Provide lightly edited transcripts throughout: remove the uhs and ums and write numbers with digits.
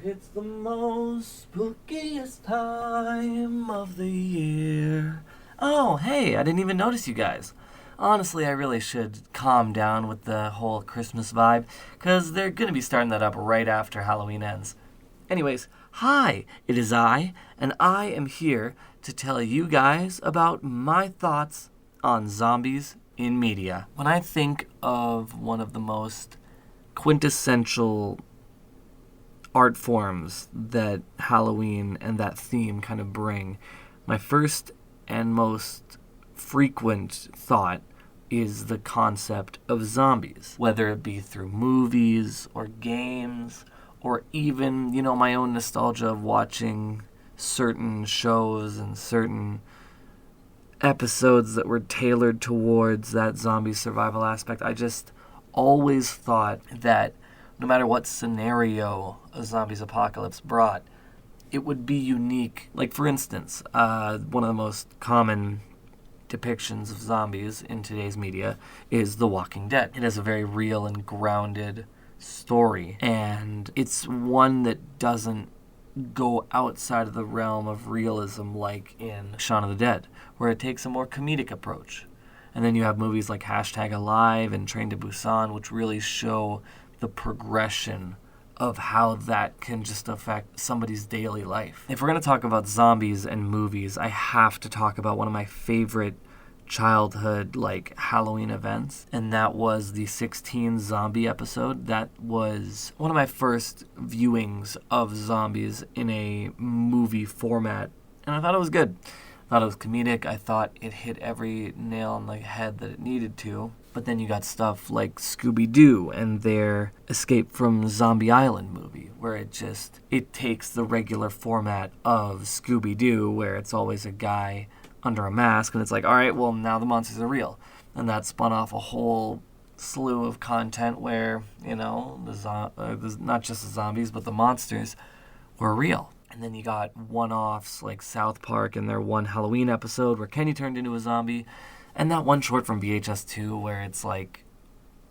It's the most spookiest time of the year. Oh, hey, I didn't even notice you guys. Honestly, I really should calm down with the whole Christmas vibe, because they're going to be starting that up right after Halloween ends. Anyways, hi, it is I, and I am here to tell you guys about my thoughts on zombies in media. When I think of one of the most quintessential art forms that Halloween and that theme kind of bring, my first and most frequent thought is the concept of zombies, whether it be through movies or games or even, my own nostalgia of watching certain shows and certain episodes that were tailored towards that zombie survival aspect. I just always thought that no matter what scenario a zombies apocalypse brought, it would be unique. Like, for instance, one of the most common depictions of zombies in today's media is The Walking Dead. It has a very real and grounded story, and it's one that doesn't go outside of the realm of realism like in Shaun of the Dead, where it takes a more comedic approach. And then you have movies like #Alive and Train to Busan, which really show the progression of how that can just affect somebody's daily life. If we're going to talk about zombies and movies, I have to talk about one of my favorite childhood Halloween events, and that was the 16 zombie episode. That was one of my first viewings of zombies in a movie format, and I thought it was good. I thought it was comedic. I thought it hit every nail on the head that it needed to. But then you got stuff like Scooby-Doo and their Escape from Zombie Island movie, where it takes the regular format of Scooby-Doo, where it's always a guy under a mask, and it's like, all right, well, now the monsters are real. And that spun off a whole slew of content where, not just the zombies, but the monsters were real. And then you got one-offs like South Park and their one Halloween episode where Kenny turned into a zombie. And that one short from VHS 2 where it's like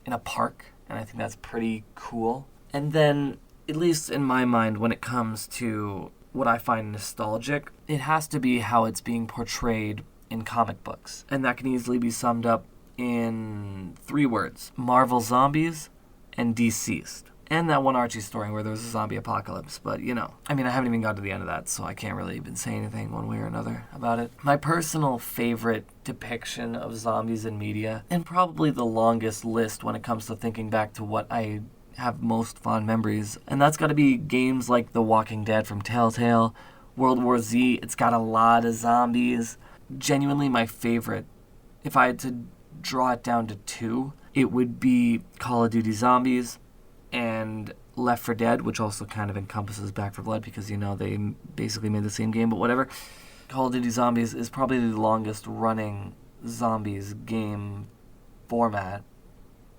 in a park. And I think that's pretty cool. And then, at least in my mind, when it comes to what I find nostalgic, it has to be how it's being portrayed in comic books. And that can easily be summed up in 3 words: Marvel Zombies and Deceased. And that one Archie story where there was a zombie apocalypse. But, I haven't even got to the end of that, so I can't really even say anything one way or another about it. My personal favorite depiction of zombies in media, and probably the longest list when it comes to thinking back to what I have most fond memories, and that's got to be games like The Walking Dead from Telltale, World War Z. It's got a lot of zombies. Genuinely my favorite, if I had to draw it down to 2, it would be Call of Duty Zombies and Left 4 Dead, which also kind of encompasses Back 4 Blood because, they basically made the same game, but whatever. Call of Duty Zombies is probably the longest running zombies game format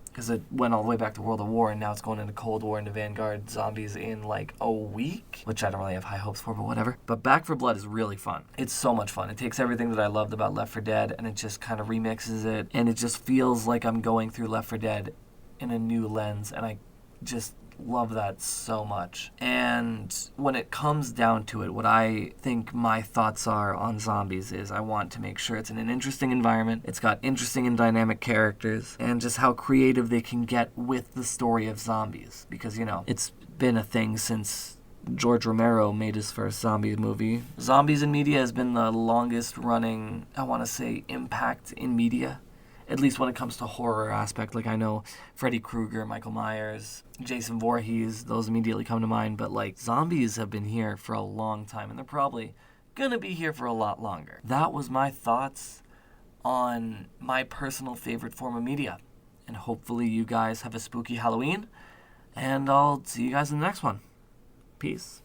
because it went all the way back to World of War, and now it's going into Cold War, into Vanguard zombies in a week, which I don't really have high hopes for, but whatever. But Back 4 Blood is really fun. It's so much fun. It takes everything that I loved about Left 4 Dead, and it just kind of remixes it, and it just feels like I'm going through Left 4 Dead in a new lens, and I just love that so much. And when it comes down to it, what I think my thoughts are on zombies is I want to make sure it's in an interesting environment, it's got interesting and dynamic characters, and just how creative they can get with the story of zombies. Because, it's been a thing since George Romero made his first zombie movie. Zombies in media has been the longest running, I want to say, impact in media. At least when it comes to horror aspect. I know Freddy Krueger, Michael Myers, Jason Voorhees, those immediately come to mind. But, zombies have been here for a long time, and they're probably going to be here for a lot longer. That was my thoughts on my personal favorite form of media. And hopefully you guys have a spooky Halloween. And I'll see you guys in the next one. Peace.